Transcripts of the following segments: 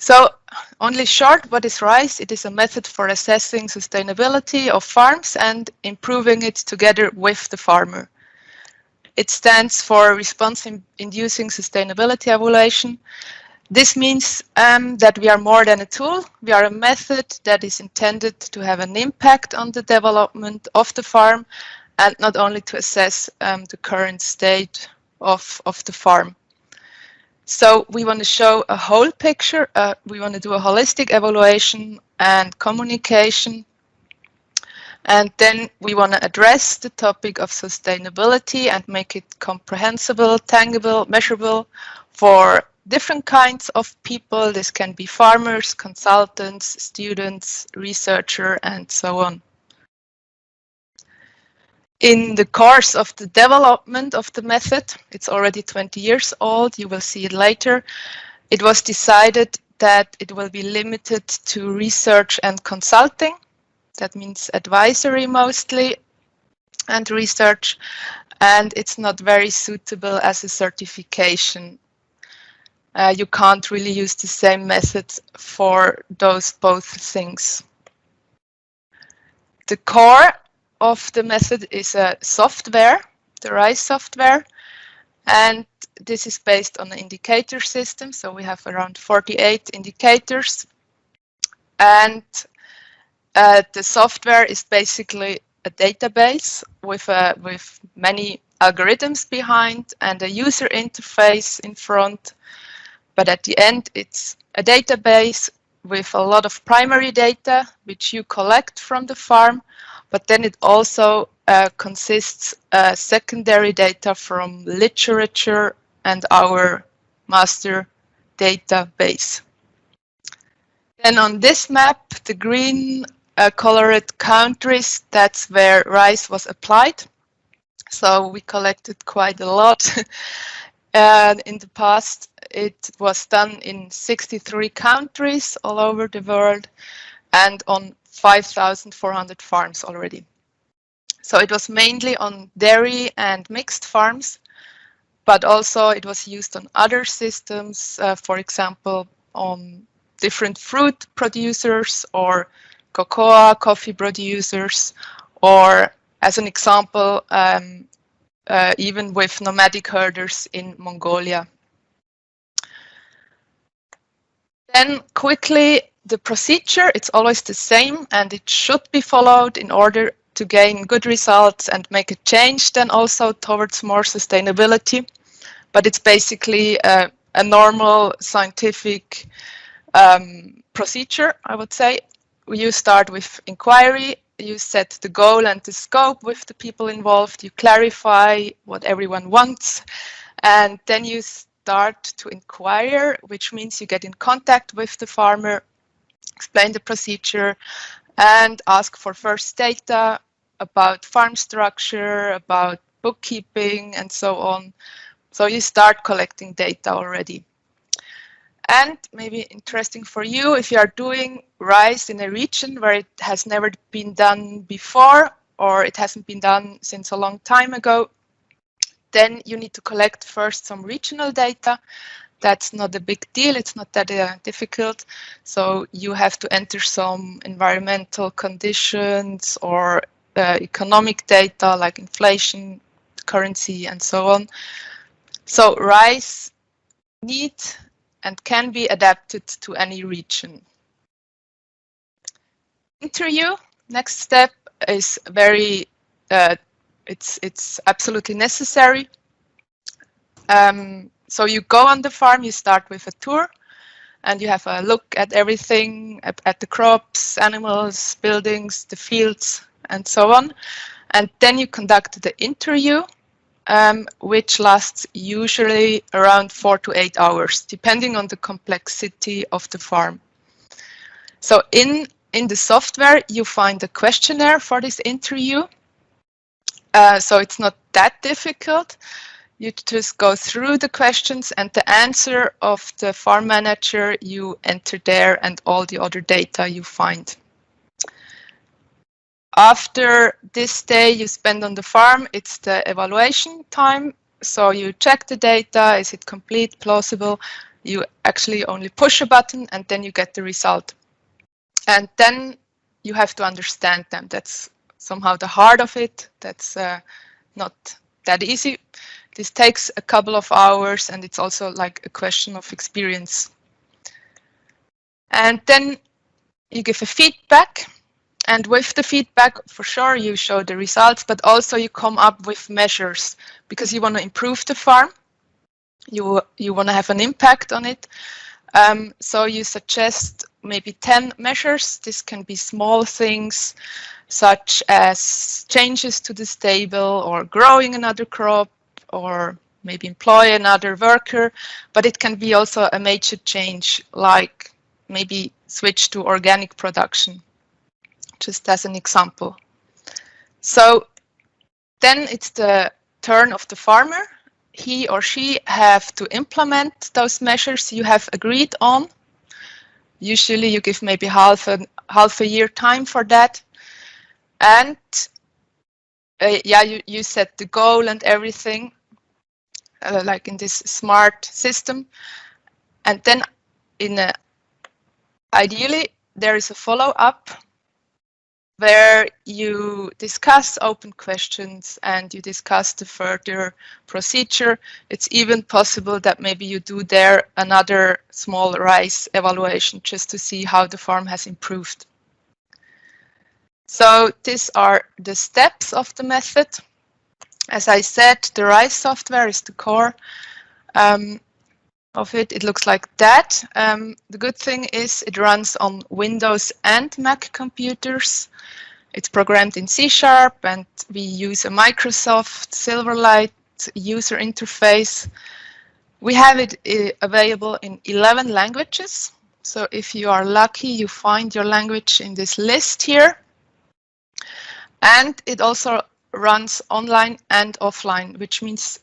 So, only short, what is RISE? It is a method for assessing sustainability of farms and improving it together with the farmer. It stands for Response-Inducing Sustainability Evaluation. This means that we are more than a tool. We are a method that is intended to have an impact on the development of the farm and not only to assess the current state of the farm. So we want to show a whole picture. We want to do a holistic evaluation and communication. And then we want to address the topic of sustainability and make it comprehensible, tangible, measurable for different kinds of people. This can be farmers, consultants, students, researchers, and so on. In the course of the development of the method, it's already 20 years old, you will see it later, it was decided that it will be limited to research and consulting. That means advisory mostly and research, and it's not very suitable as a certification. You can't really use the same method for those both things. The core of the method is a software, the RISE software, and this is based on an indicator system. So we have around 48 indicators, and the software is basically a database with many algorithms behind and a user interface in front. But at the end, it's a database with a lot of primary data, which you collect from the farm, but then it also consists secondary data from literature and our master database. Then on this map, the green colored countries, that's where RISE was applied. So we collected quite a lot. In the past, it was done in 63 countries all over the world and on 5,400 farms already. So it was mainly on dairy and mixed farms, but also it was used on other systems, for example, on different fruit producers or cocoa, coffee producers, or as an example, even with nomadic herders in Mongolia. Then quickly, the procedure, it's always the same and it should be followed in order to gain good results and make a change then also towards more sustainability. But it's basically a normal scientific procedure, I would say. You start with inquiry, you set the goal and the scope with the people involved, you clarify what everyone wants, and then you start to inquire, which means you get in contact with the farmer, explain the procedure, and ask for first data about farm structure, about bookkeeping, and so on. So you start collecting data already. And maybe interesting for you, if you are doing RISE in a region where it has never been done before, or it hasn't been done since a long time ago, then you need to collect first some regional data. That's not a big deal, it's not that difficult. So you have to enter some environmental conditions or economic data like inflation, currency, and so on. So RISE needs and can be adapted to any region. Interview, next step is very, it's absolutely necessary. So you go on the farm, you start with a tour, and you have a look at everything, at the crops, animals, buildings, the fields, and so on. And then you conduct the interview, which lasts usually around 4 to 8 hours, depending on the complexity of the farm. So in the software, you find a questionnaire for this interview. So it's not that difficult. You just go through the questions and the answer of the farm manager you enter there and all the other data you find. After this day you spend on the farm, it's the evaluation time. So you check the data, is it complete, plausible? You actually only push a button and then you get the result. And then you have to understand them. That's somehow the heart of it. That's not that easy. This takes a couple of hours, and it's also like a question of experience. And then you give a feedback, and with the feedback, for sure, you show the results, but also you come up with measures because you want to improve the farm. You want to have an impact on it. So you suggest maybe 10 measures. This can be small things such as changes to the stable or growing another crop or maybe employ another worker, but it can be also a major change, like maybe switch to organic production, just as an example. So then it's the turn of the farmer. He or she have to implement those measures you have agreed on. Usually you give maybe half a year time for that. And yeah, you set the goal and everything, like in this smart system. And then ideally there is a follow-up where you discuss open questions and you discuss the further procedure. It's even possible that maybe you do there another small rice evaluation just to see how the farm has improved. So these are the steps of the method. As I said, the rice software is the core of it. It looks like that. The good thing is it runs on Windows and Mac computers. It's programmed in C# and we use a Microsoft Silverlight user interface. We have it available in 11 languages. So if you are lucky, you find your language in this list here. And it also runs online and offline, which means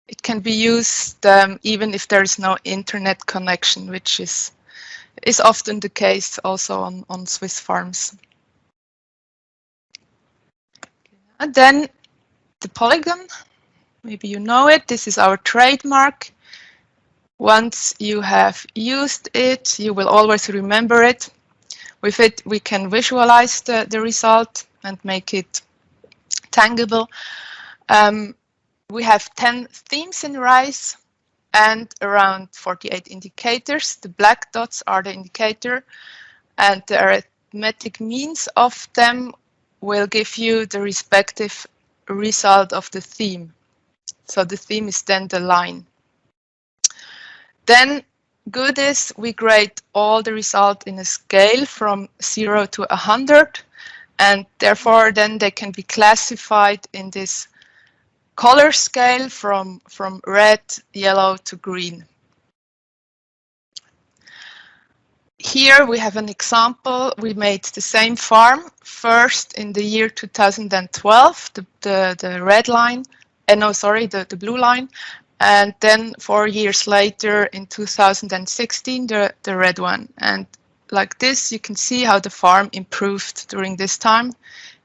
it can be used even if there is no internet connection, which is often the case also on Swiss farms. And then the Polygon, maybe you know it, this is our trademark. Once you have used it, you will always remember it. With it, we can visualize the result and make it tangible. We have 10 themes in rice and around 48 indicators. The black dots are the indicator, and the arithmetic means of them will give you the respective result of the theme. So the theme is then the line. Then good is we grade all the result in a scale from 0 to 100, and therefore then they can be classified in this color scale from red, yellow to green. Here we have an example. We made the same farm first in the year 2012, the red line, the blue line, and then 4 years later in 2016 the red one. And like this, you can see how the farm improved during this time.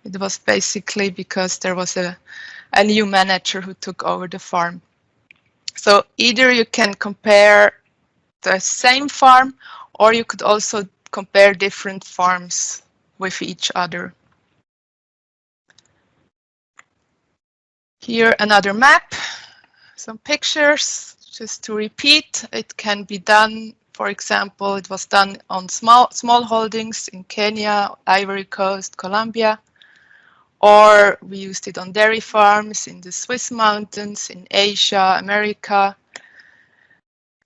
It was basically because there was a new manager who took over the farm. So either you can compare the same farm, or you could also compare different farms with each other. Here another map, some pictures, just to repeat. It can be done, for example, it was done on small holdings in Kenya, Ivory Coast, Colombia. Or we used it on dairy farms in the Swiss mountains, in Asia, America.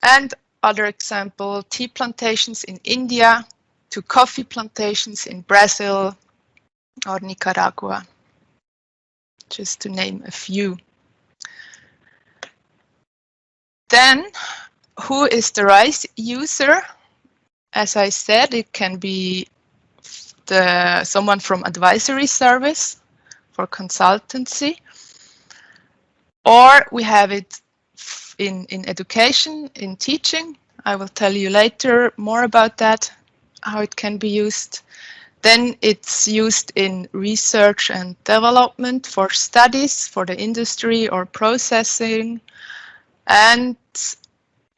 And other example, tea plantations in India to coffee plantations in Brazil or Nicaragua, just to name a few. Then, who is the rice user? As I said, it can be someone from advisory service for consultancy, or we have it in education, in teaching. I will tell you later more about that, how it can be used. Then it's used in research and development for studies, for the industry or processing. And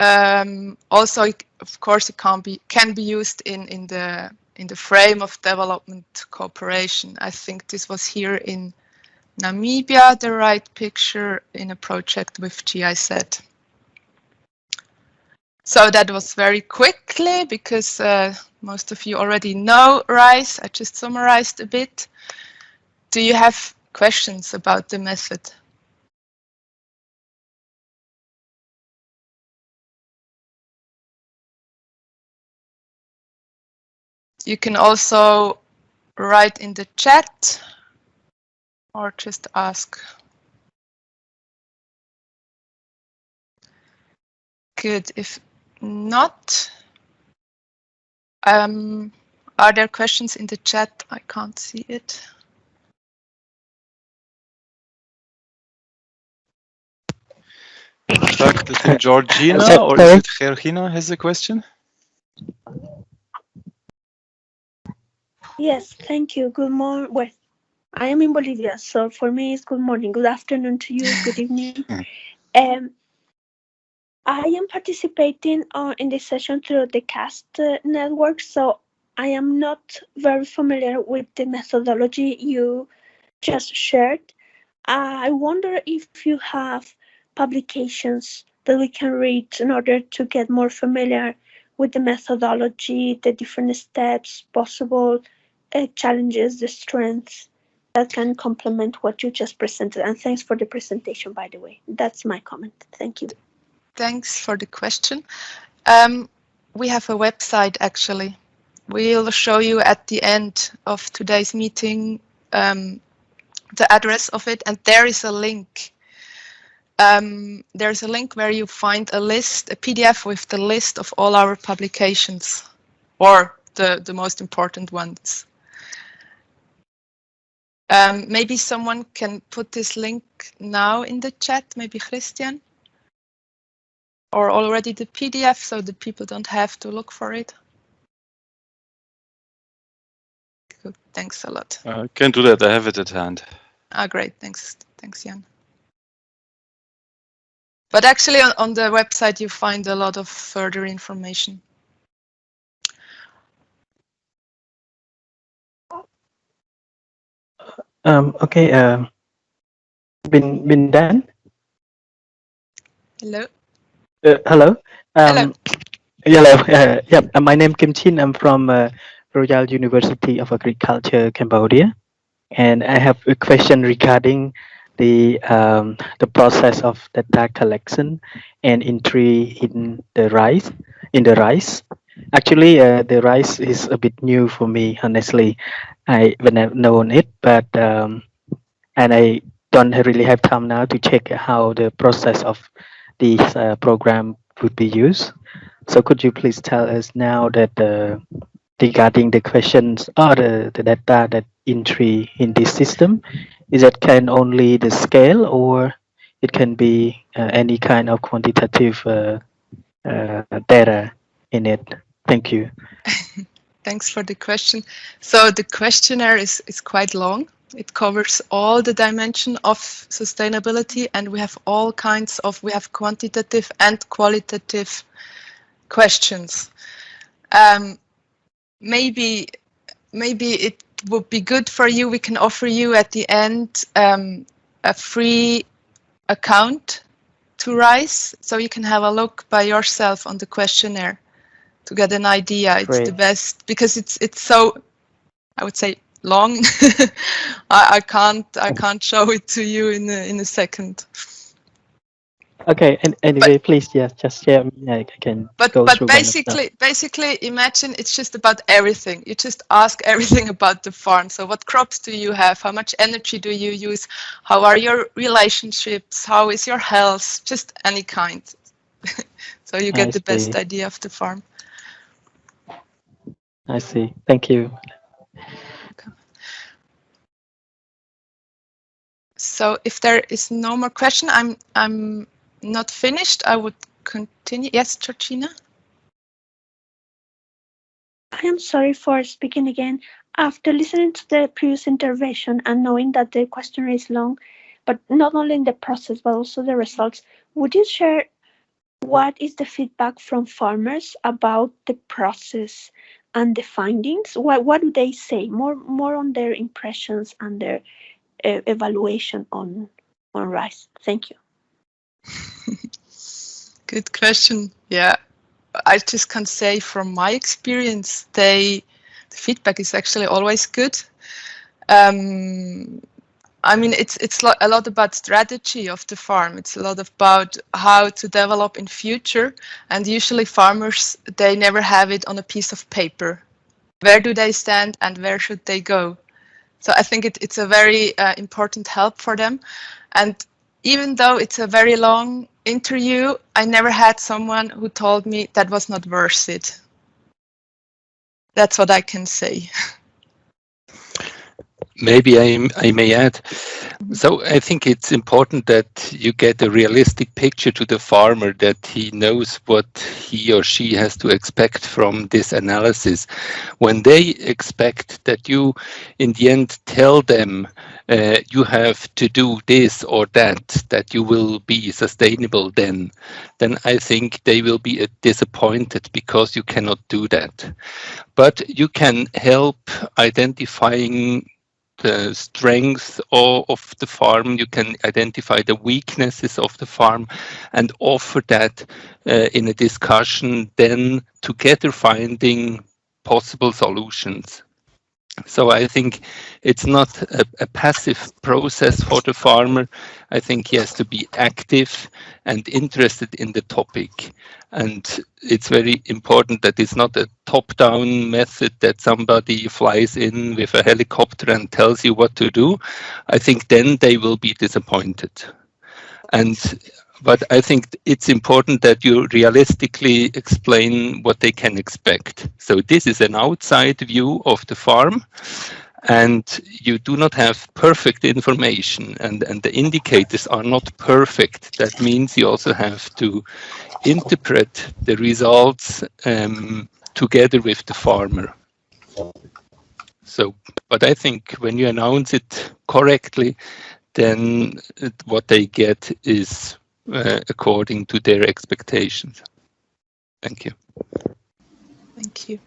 Also, of course, it can be used in the frame of development cooperation. I think this was here in Namibia, the right picture, in a project with GIZ. So that was very quickly, because most of you already know RISE. I just summarized a bit. Do you have questions about the method? You can also write in the chat or just ask. Good. If not, are there questions in the chat? I can't see it. In fact, I think Georgina, or is it Georgina, has a question? Yes, thank you. Good morning. Well, I am in Bolivia, so for me it's good morning. Good afternoon to you. Good evening. I am participating in this session through the CAAST network, so I am not very familiar with the methodology you just shared. I wonder if you have publications that we can read in order to get more familiar with the methodology, the different steps, possible challenges, the strengths that can complement what you just presented. And thanks for the presentation, by the way. That's my comment. Thank you. Thanks for the question. We have a website, actually. We'll show you at the end of today's meeting the address of it, and there is a link. There's a link where you find a list, a PDF with the list of all our publications, or the most important ones. Maybe someone can put this link now in the chat, maybe Christian, or already the PDF, so the people don't have to look for it. Good. Thanks a lot. I can do that. I have it at hand. Ah, great. Thanks, Jan. But actually, on the website, you find a lot of further information. Okay. Been done. Hello. Hello. Hello. Hello. Yeah. My name Kim Chin. I'm from Royal University of Agriculture, Cambodia, and I have a question regarding the process of data collection and entry in the RISE. Actually, the RISE is a bit new for me, honestly. When I've known it, but and I don't really have time now to check how the process of this program would be used. So could you please tell us now that regarding the questions or the data that entry in this system, is it can only the scale, or it can be any kind of quantitative data in it? Thank you. Thanks for the question. So the questionnaire is quite long. It covers all the dimension of sustainability, and we have all kinds of, we have quantitative and qualitative questions. Maybe it would be good for you, we can offer you at the end a free account to RISE, so you can have a look by yourself on the questionnaire to get an idea. It's Great. the best, because it's so, I would say, long. I can't show it to you in a second. Okay, and anyway, please, yes, just share. I can go through. But basically, imagine it's just about everything. You just ask everything about the farm. So, what crops do you have? How much energy do you use? How are your relationships? How is your health? Just any kind. So you get the best idea of the farm. I see. Thank you. So if there is no more question, I'm not finished. I would continue. Yes, Georgina? I am sorry for speaking again. After listening to the previous intervention and knowing that the questionnaire is long, but not only in the process, but also the results, would you share what is the feedback from farmers about the process and the findings? What do they say? More on their impressions and their evaluation on rice. Thank you. Good question. Yeah, I just can say from my experience, the feedback is actually always good. I mean, it's a lot about strategy of the farm. It's a lot about how to develop in future. And usually farmers, they never have it on a piece of paper. Where do they stand and where should they go? So I think it's a very important help for them. And even though it's a very long interview, I never had someone who told me that was not worth it. That's what I can say. Maybe I may add. So I think it's important that you get a realistic picture to the farmer, that he knows what he or she has to expect from this analysis. When they expect that you, in the end, tell them you have to do this or that you will be sustainable, then I think they will be disappointed, because you cannot do that. But you can help identifying the strengths of the farm. You can identify the weaknesses of the farm and offer that in a discussion, then together finding possible solutions. So I think it's not a passive process for the farmer. I think he has to be active and interested in the topic. And it's very important that it's not a top-down method that somebody flies in with a helicopter and tells you what to do. I think then they will be disappointed. But I think it's important that you realistically explain what they can expect. So this is an outside view of the farm, and you do not have perfect information, and the indicators are not perfect. That means you also have to interpret the results together with the farmer. So, but I think when you announce it correctly, then what they get is according to their expectations. Thank you. Thank you.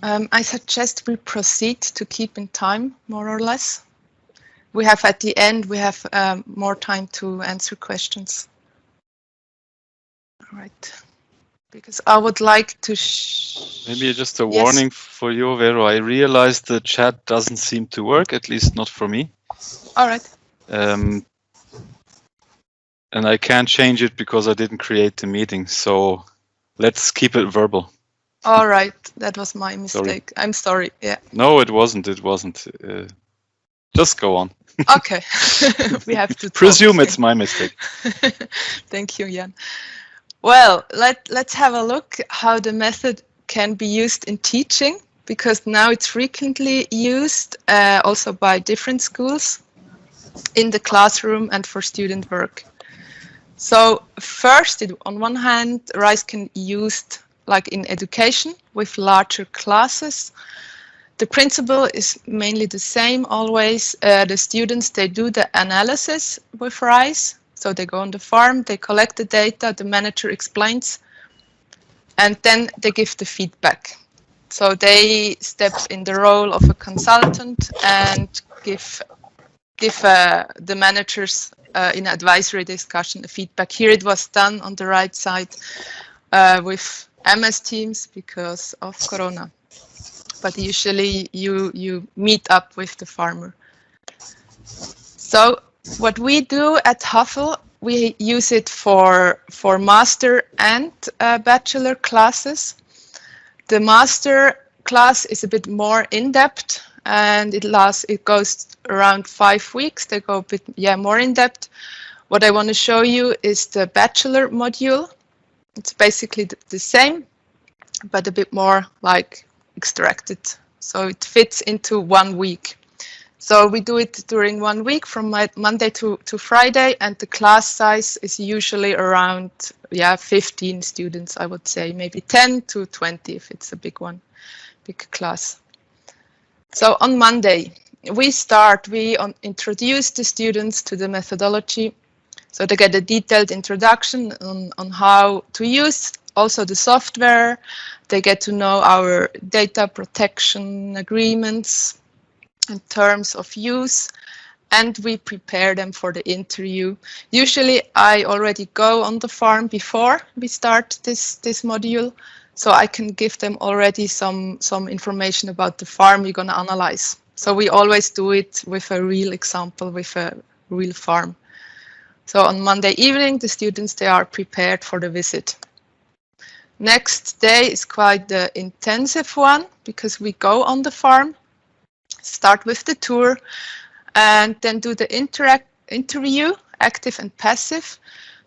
I suggest we proceed to keep in time, more or less. We have at the end, we have more time to answer questions. All right. Because I would like to... Maybe just a warning for you, Vero. I realized the chat doesn't seem to work, at least not for me. All right. And I can't change it because I didn't create the meeting. So let's keep it verbal. All right. That was my mistake. Sorry. I'm sorry. Yeah. No, it wasn't. It wasn't. Just go on. Okay. We have to presume it's my mistake. Thank you, Jan. Well, let's have a look how the method can be used in teaching, because now it's frequently used also by different schools in the classroom and for student work. So first, on one hand, RISE can be used like in education with larger classes. The principle is mainly the same always. The students, they do the analysis with RISE. So they go on the farm, they collect the data, the manager explains, and then they give the feedback. So they step in the role of a consultant and give the managers in advisory discussion the feedback. Here it was done on the right side with MS Teams because of Corona. But usually you meet up with the farmer. So what we do at HAFL, we use it for master and bachelor classes. The master class is a bit more in-depth, and it goes around 5 weeks. They go a bit more in-depth. What I want to show you is the bachelor module. It's basically the same, but a bit more like extracted. So it fits into 1 week. So we do it during 1 week from Monday to Friday, and the class size is usually around 15 students, I would say, maybe 10 to 20 if it's a big one, big class. So on Monday, we introduce the students to the methodology. So they get a detailed introduction on how to use also the software. They get to know our data protection agreements and terms of use, and we prepare them for the interview. Usually I already go on the farm before we start this module, so I can give them already some information about the farm we're going to analyze. So we always do it with a real example, with a real farm. So on Monday evening, the students, they are prepared for the visit. Next day is quite the intensive one, because we go on the farm, start with the tour, and then do the interview, active and passive.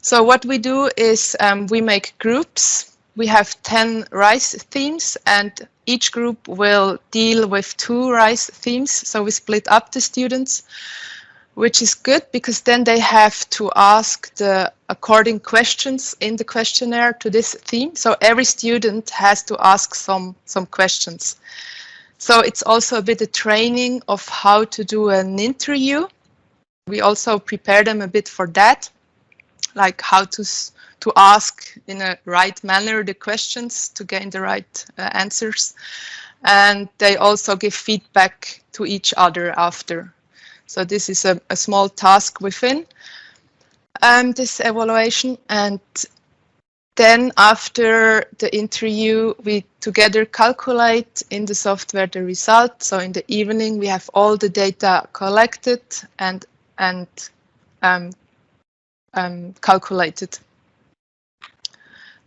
So what we do is we make groups. We have 10 rice themes, and each group will deal with 2 rice themes. So we split up the students, which is good because then they have to ask the according questions in the questionnaire to this theme. So every student has to ask some questions. So it's also a bit of training of how to do an interview. We also prepare them a bit for that, like how to ask in a right manner the questions to gain the right answers. And they also give feedback to each other after. So this is a small task within this evaluation. And then after the interview, we together calculate in the software the result. So in the evening, we have all the data collected and calculated.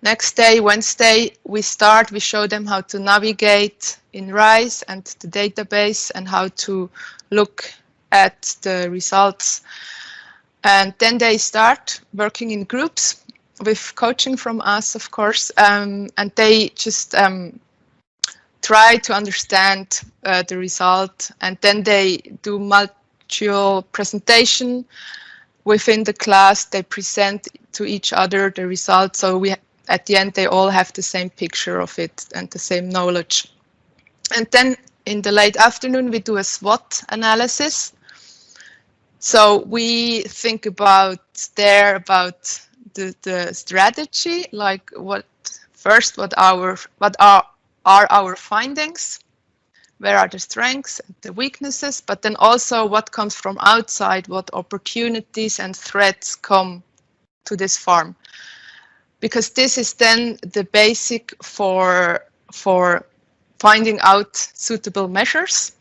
Next day, Wednesday, we show them how to navigate in RISE and the database and how to look at the results. And then they start working in groups with coaching from us, of course, and they just try to understand the result, and then they do module presentation within the class. They present to each other the results, so at the end they all have the same picture of it and the same knowledge. And then in the late afternoon we do a SWOT analysis. So we think about the strategy, like what are our findings, where are the strengths and the weaknesses, but then also what comes from outside, what opportunities and threats come to this farm. Because this is then the basic for finding out suitable measures.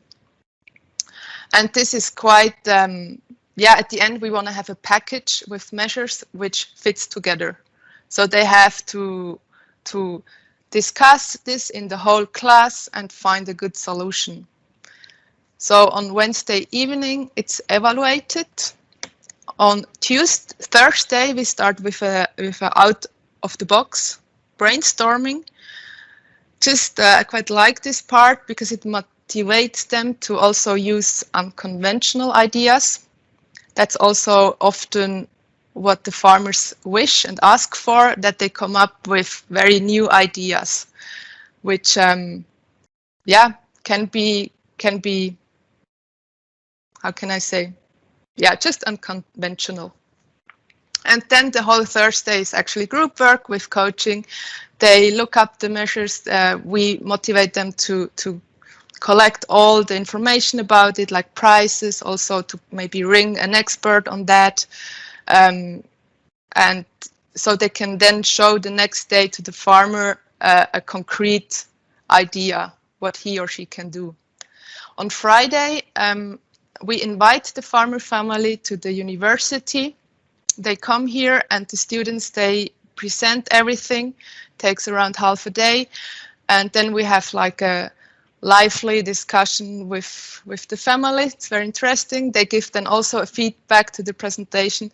And this is quite, at the end we want to have a package with measures which fits together. So they have to discuss this in the whole class and find a good solution. So on Wednesday evening it's evaluated. On Thursday we start with a out of the box brainstorming. I quite like this part because it motivates them to also use unconventional ideas. That's also often what the farmers wish and ask for, that they come up with very new ideas, which can be, how can I say, just unconventional. And then the whole Thursday is actually group work with coaching. They look up the measures. We motivate them to collect all the information about it, like prices, also to maybe ring an expert on that. And so they can then show the next day to the farmer a concrete idea, what he or she can do. On Friday, we invite the farmer family to the university. They come here and the students, they present everything, takes around half a day. And then we have like a lively discussion with the family. It's very interesting. They give then also a feedback to the presentation.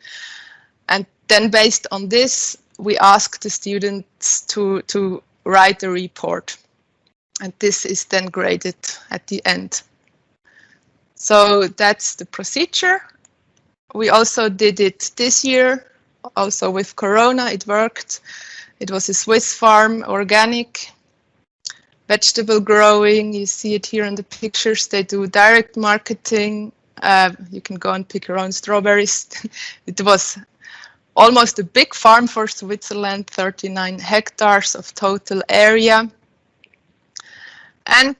And then based on this, we ask the students to write a report. And this is then graded at the end. So that's the procedure. We also did it this year, also with Corona, it worked. It was a Swiss farm, organic, vegetable growing. You see it here in the pictures. They do direct marketing. You can go and pick your own strawberries. It was almost a big farm for Switzerland, 39 hectares of total area. And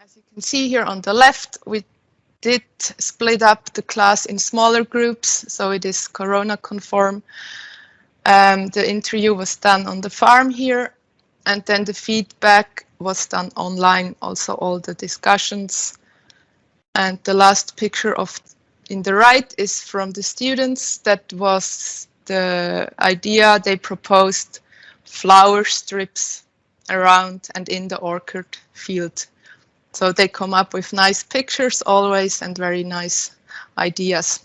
as you can see here on the left, we did split up the class in smaller groups, so it is Corona conform. The interview was done on the farm here, and then the feedback was done online, also all the discussions. And the last picture in the right is from the students. That was the idea. They proposed flower strips around and in the orchard field. So they come up with nice pictures always and very nice ideas.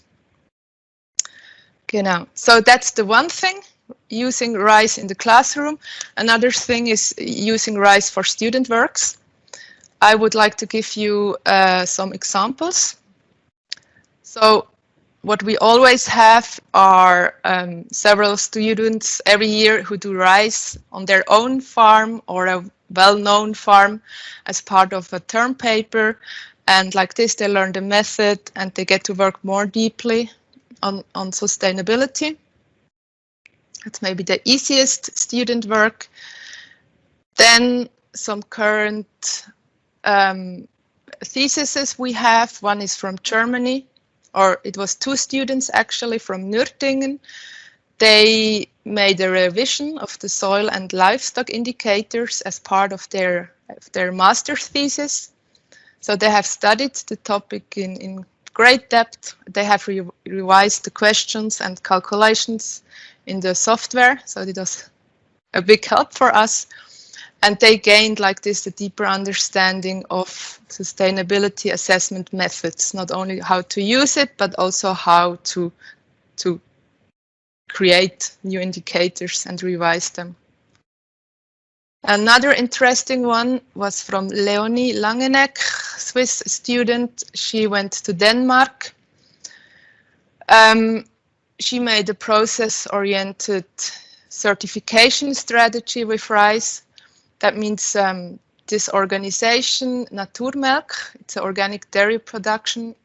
Genau. So that's the one thing, using RISE in the classroom. Another thing is using RISE for student works. I would like to give you some examples. So what we always have are several students every year who do RISE on their own farm or a well-known farm as part of a term paper. And like this, they learn the method and they get to work more deeply on sustainability. It's maybe the easiest student work. Then some current theses we have. One is from Germany, or it was 2 students actually from Nürtingen. They made a revision of the soil and livestock indicators as part of their master's thesis. So they have studied the topic in great depth. They have revised the questions and calculations in the software. So it was a big help for us. And they gained like this a deeper understanding of sustainability assessment methods, not only how to use it, but also how to create new indicators and revise them. Another interesting one was from Leonie Langeneck, Swiss student. She went to Denmark. She made a process-oriented certification strategy with RISE. That means this organization, Naturmelk, it's an organic dairy production.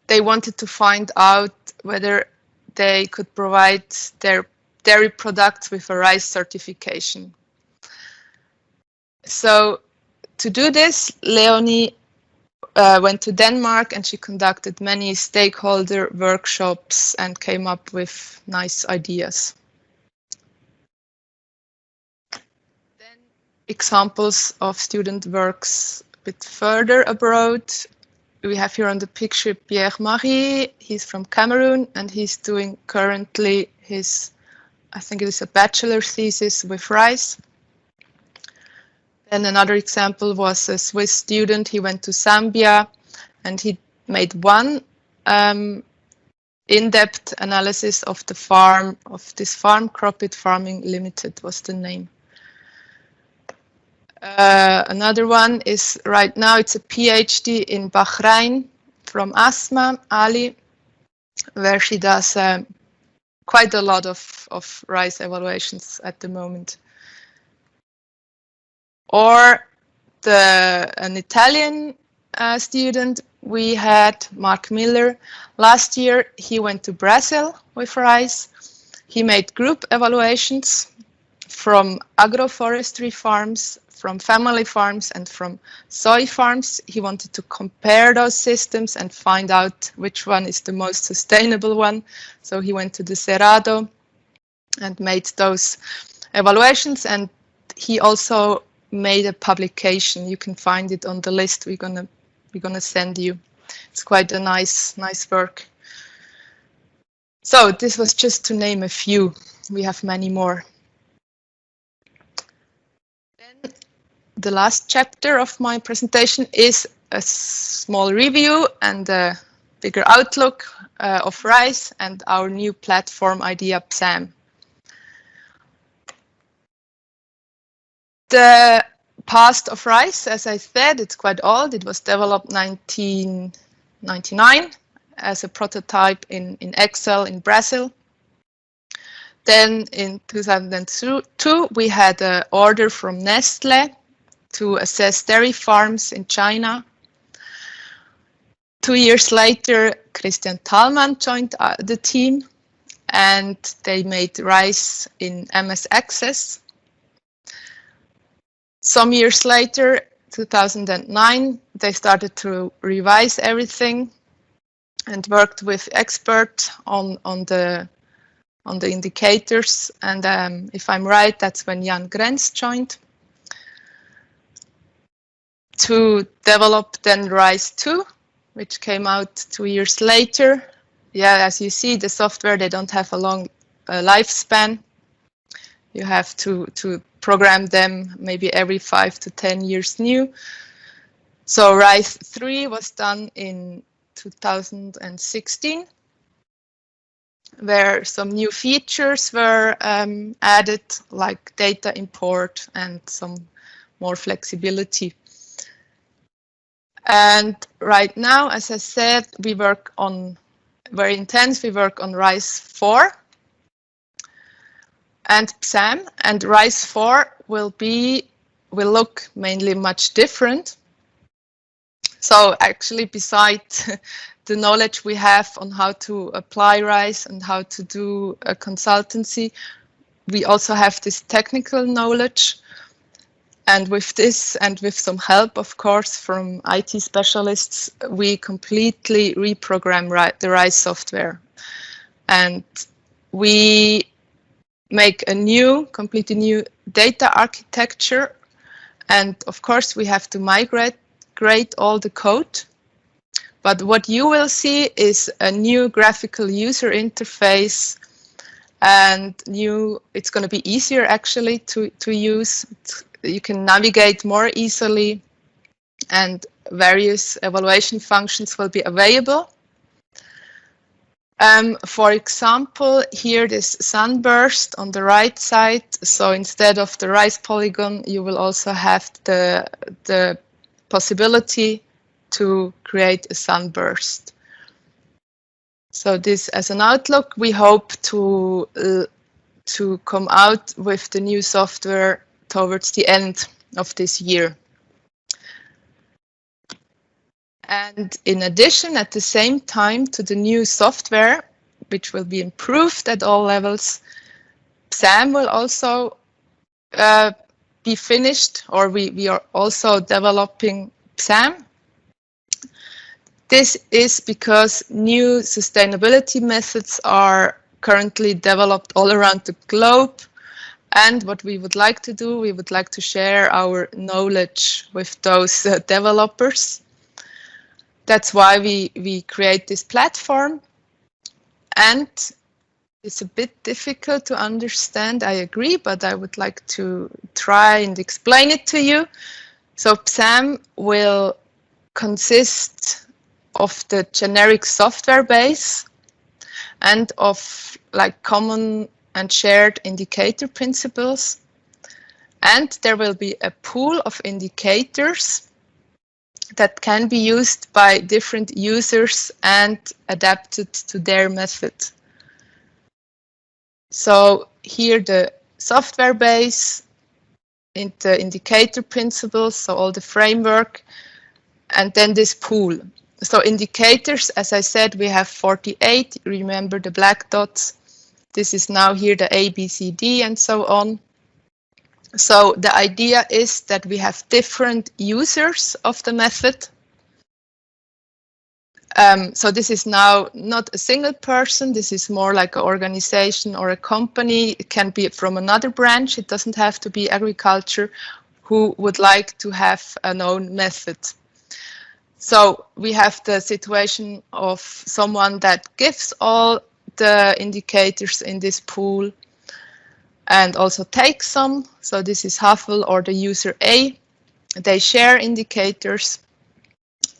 They wanted to find out whether they could provide their dairy products with a RISE certification. So to do this, Leonie went to Denmark and she conducted many stakeholder workshops and came up with nice ideas. Then examples of student works a bit further abroad. We have here on the picture Pierre-Marie. He's from Cameroon and he's doing currently his, I think it is a bachelor thesis with RISE. Then another example was a Swiss student. He went to Zambia and he made one in-depth analysis of the farm, of this farm, Cropit Farming Limited was the name. Another one is right now, it's a PhD in Bahrain from Asma Ali, where she does quite a lot of RISE evaluations at the moment. Or an Italian student we had, Mark Miller. Last year he went to Brazil with RISE. He made group evaluations from agroforestry farms, from family farms and from soy farms. He wanted to compare those systems and find out which one is the most sustainable one. So he went to the Cerrado and made those evaluations, and he also made a publication. You can find it on the list we're gonna send you. It's quite a nice work. So this was just to name a few. We have many more. Then the last chapter of my presentation is a small review and a bigger outlook of RISE and our new platform idea, PSAM. The past of RISE, as I said, it's quite old. It was developed 1999 as a prototype in Excel in Brazil. Then in 2002, we had an order from Nestlé to assess dairy farms in China. 2 years later, Thalmann joined the team. and they made RISE in MS Access. Some years later, 2009, they started to revise everything and worked with experts on the indicators. And if I'm right, that's when Jan Grenz joined to develop then RISE 2, which came out 2 years later. Yeah, as you see, the software, they don't have a long lifespan. You have to program them maybe every 5 to 10 years new. So RISE 3 was done in 2016, where some new features were added, like data import and some more flexibility. And right now, as I said, we work on very intense. We work on RISE 4 and PSAM, and RISE 4 will look mainly much different. So actually, besides the knowledge we have on how to apply RISE and how to do a consultancy, we also have this technical knowledge. And with this, and with some help, of course, from IT specialists, we completely reprogram the RISE software. And we make a completely new data architecture. And of course, we have to migrate all the code. But what you will see is a new graphical user interface, and it's going to be easier actually to use. You can navigate more easily, and various evaluation functions will be available. For example, here this sunburst on the right side. So instead of the RISE polygon, you will also have the possibility to create a sunburst. So this as an outlook, we hope to come out with the new software towards the end of this year. And in addition, at the same time to the new software, which will be improved at all levels, PSAM will also be finished, or we are also developing PSAM. This is because new sustainability methods are currently developed all around the globe. And what we would like to do, we would like to share our knowledge with those developers. That's why we create this platform. And it's a bit difficult to understand, I agree, but I would like to try and explain it to you. So PSAM will consist of the generic software base and of like common and shared indicator principles. And there will be a pool of indicators that can be used by different users and adapted to their method. So here the software base, in the indicator principles, so all the framework, and then this pool. So indicators, as I said, we have 48. Remember the black dots. This is now here the A, B, C, D, and so on. So the idea is that we have different users of the method. So this is now not a single person. This is more like an organization or a company. It can be from another branch. It doesn't have to be agriculture, who would like to have an own method. So we have the situation of someone that gives all the indicators in this pool and also takes some. So this is HAFL or the user A. They share indicators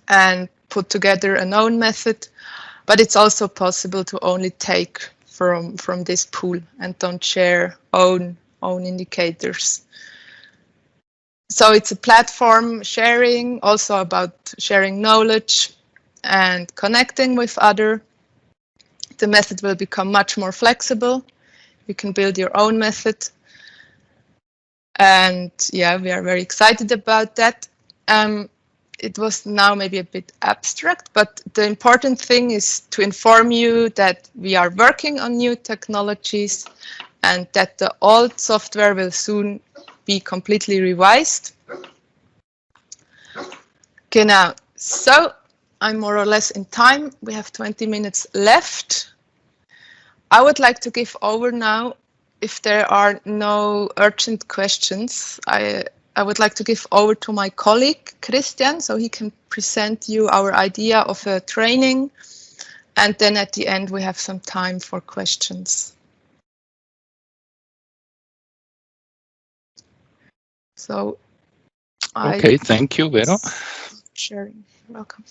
and put together an own method, but it's also possible to only take from this pool and don't share own indicators. So it's a platform sharing, also about sharing knowledge and connecting with others. The method will become much more flexible. You can build your own method. And yeah, we are very excited about that. it was now maybe a bit abstract, but the important thing is to inform you that we are working on new technologies and that the old software will soon be completely revised. Genau, so I'm more or less in time. We have 20 minutes left. I would like to give over now, if there are no urgent questions, I would like to give over to my colleague, Christian, so he can present you our idea of a training. And then at the end, we have some time for questions. So, okay, thank you, Vero. Sharing, welcome.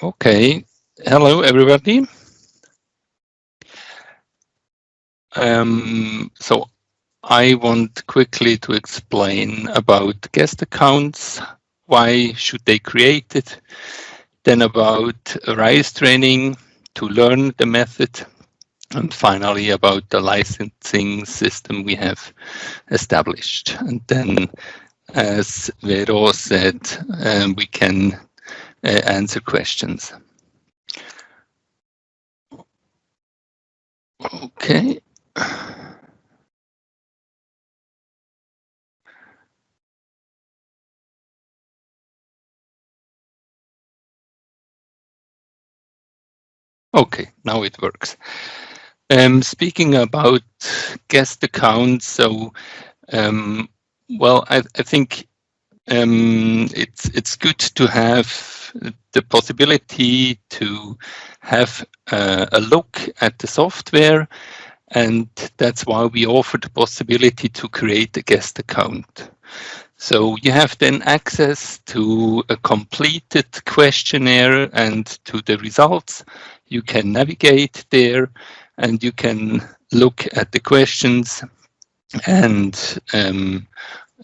Okay, hello everybody. So I want quickly to explain about guest accounts, why should they create it, then about RISE training to learn the method, and finally about the licensing system we have established. And then, as Vero said, we can answer questions. Okay. Okay, now it works. Speaking about guest accounts, so well, I think it's good to have the possibility to have a look at the software, and that's why we offer the possibility to create a guest account. So you have then access to a completed questionnaire and to the results. You can navigate there and you can look at the questions and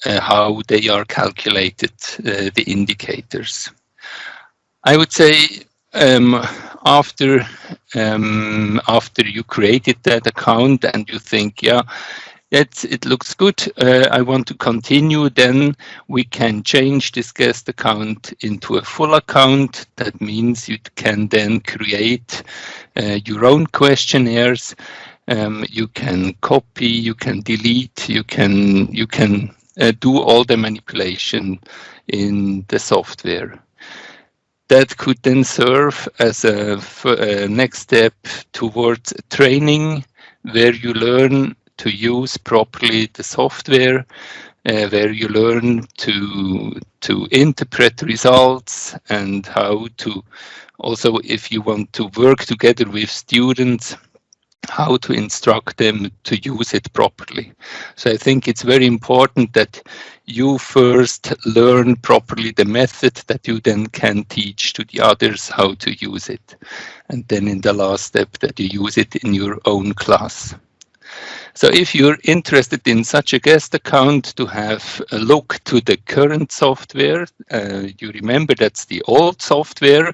how they are calculated, the indicators. I would say after you created that account and you think, yeah, it looks good, I want to continue, then we can change this guest account into a full account. That means you can then create your own questionnaires. You can copy, you can delete, you can do all the manipulation in the software. That could then serve as a next step towards training, where you learn to use properly the software, where you learn to interpret results and how to also, if you want to work together with students, how to instruct them to use it properly. So I think it's very important that you first learn properly the method that you then can teach to the others how to use it. And then in the last step that you use it in your own class. So if you're interested in such a guest account to have a look to the current software, you remember that's the old software,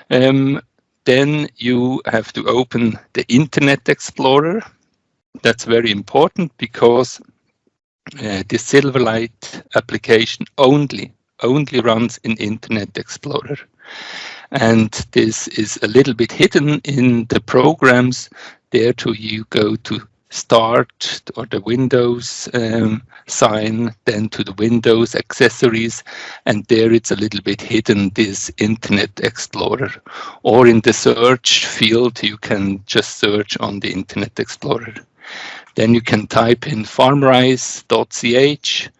then you have to open the Internet Explorer. That's very important because the Silverlight application only runs in Internet Explorer. And this is a little bit hidden in the programs. There too you go to Start or the Windows sign, then to the Windows accessories, and there it's a little bit hidden, this Internet Explorer. Or in the search field, you can just search on the Internet Explorer. Then you can type in farmrise.ch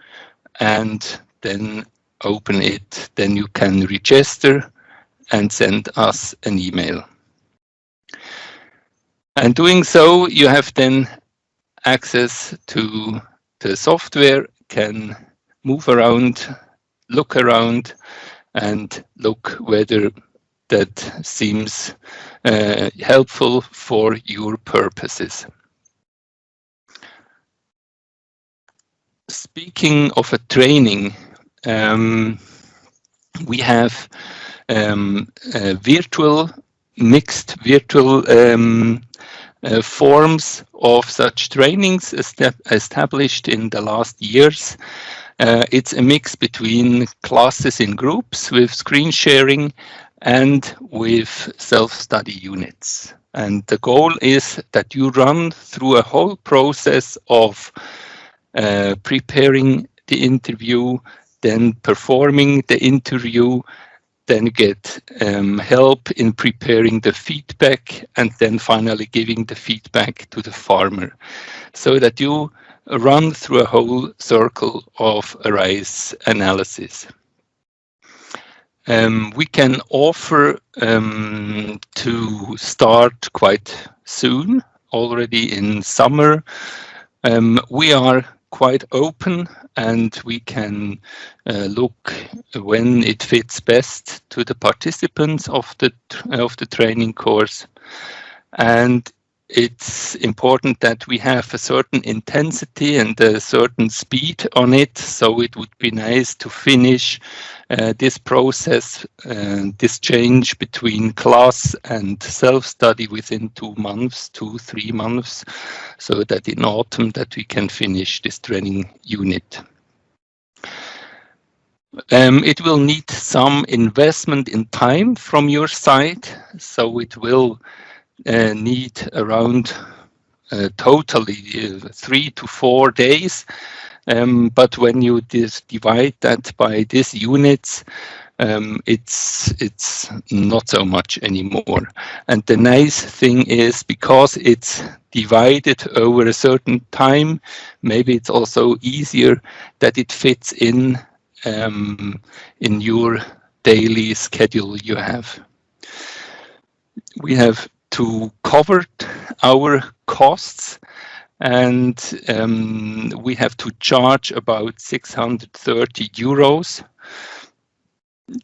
and then open it. Then you can register and send us an email. And doing so, you have then access to the software, can move around, look around, and look whether that seems helpful for your purposes. Speaking of a training, we have virtual mixed virtual forms of such trainings established in the last years. It's a mix between classes in groups with screen sharing and with self-study units. And the goal is that you run through a whole process of preparing the interview, then performing the interview, then get help in preparing the feedback, and then finally giving the feedback to the farmer, so that you run through a whole circle of arise analysis. We can offer to start quite soon, already in summer. We are quite open, and we can look when it fits best to the participants of the training course. And it's important that we have a certain intensity and a certain speed on it. So it would be nice to finish this process, this change between class and self-study within 2 months, 2-3 months, so that in autumn that we can finish this training unit. It will need some investment in time from your side, so it will need around totally 3 to 4 days. But when you divide that by these units, it's not so much anymore. And the nice thing is, because it's divided over a certain time, maybe it's also easier that it fits in your daily schedule you have. We have to cover our costs, and we have to charge about 630 euros.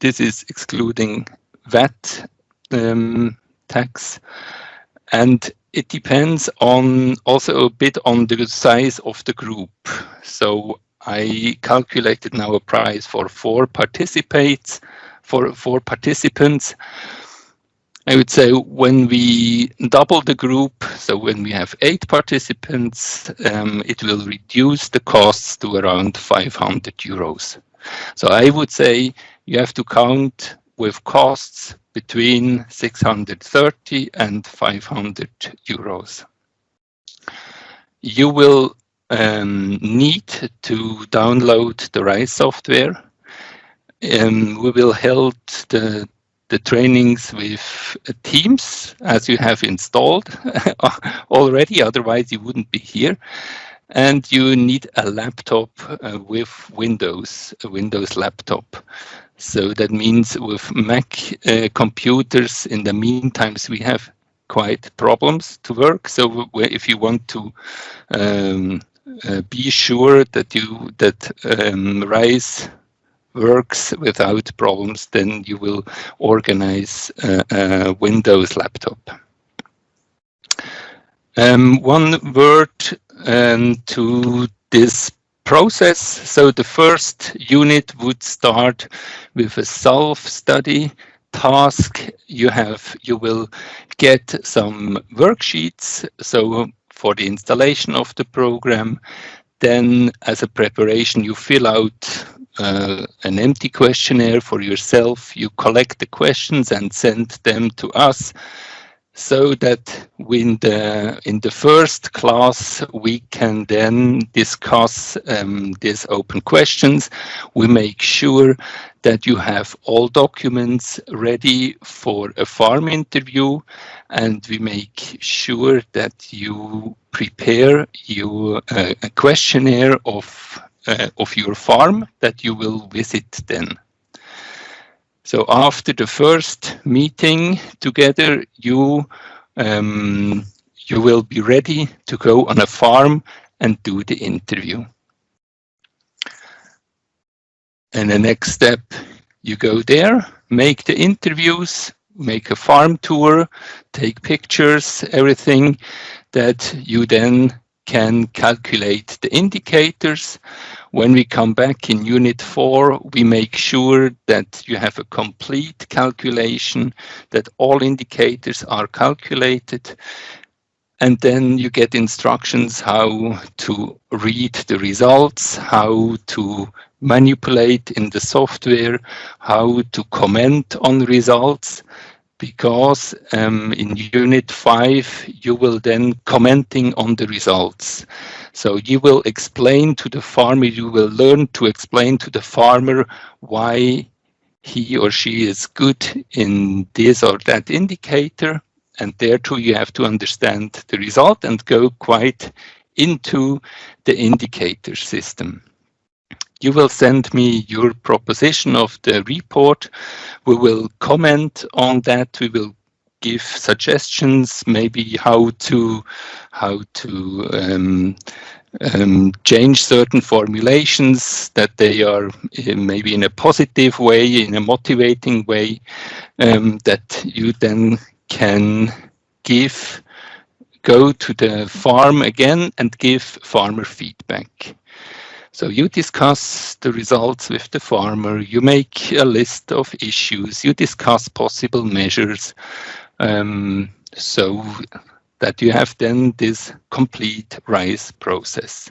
This is excluding VAT tax, and it depends on also a bit on the size of the group. So I calculated now a price for 4 participants. I would say when we double the group, so when we have 8 participants, it will reduce the costs to around 500 euros. So I would say you have to count with costs between 630 and 500 euros. You will need to download the RISE software. We will hold the trainings with Teams, as you have installed already, otherwise you wouldn't be here. And you need a laptop with Windows, a Windows laptop. So that means with Mac computers, in the meantime, we have quite problems to work. So if you want to be sure that RISE works without problems, then you will organize a Windows laptop. One word to this process. So the first unit would start with a self-study task. You will get some worksheets, so for the installation of the program. Then, as a preparation, you fill out an empty questionnaire for yourself. You collect the questions and send them to us, so that in the first class we can then discuss these open questions. We make sure that you have all documents ready for a farm interview, and we make sure that you prepare a questionnaire of your farm that you will visit then. So after the first meeting together, you will be ready to go on a farm and do the interview. And the next step, you go there, make the interviews, make a farm tour, take pictures, everything that you then can calculate the indicators. When we come back in Unit 4, we make sure that you have a complete calculation, that all indicators are calculated, and then you get instructions how to read the results, how to manipulate in the software, how to comment on results, because in Unit 5 you will then commenting on the results. So you will explain to the farmer, you will learn to explain to the farmer why he or she is good in this or that indicator, and there too you have to understand the result and go quite into the indicator system. You will send me your proposition of the report. We will comment on that. We will give suggestions, maybe how to change certain formulations, that they are maybe in a positive way, in a motivating way, that you then can go to the farm again and give farmer feedback. So you discuss the results with the farmer, you make a list of issues, you discuss possible measures, so that you have then this complete RISE process.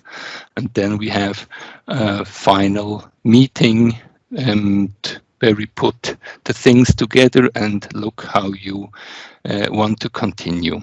And then we have a final meeting where we put the things together and look how you want to continue.